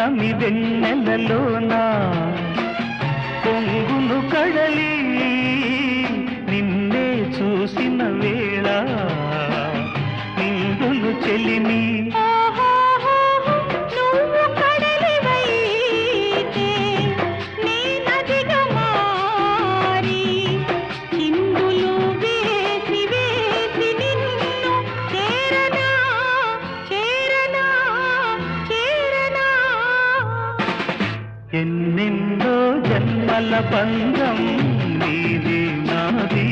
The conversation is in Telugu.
పున్నమి వెన్నెలలోనా పొంగును కడలి నిన్నే చూసిన వేళ నిండును చెలిమి ఎన్నెన్నో జన్మల బంధం నీది నాది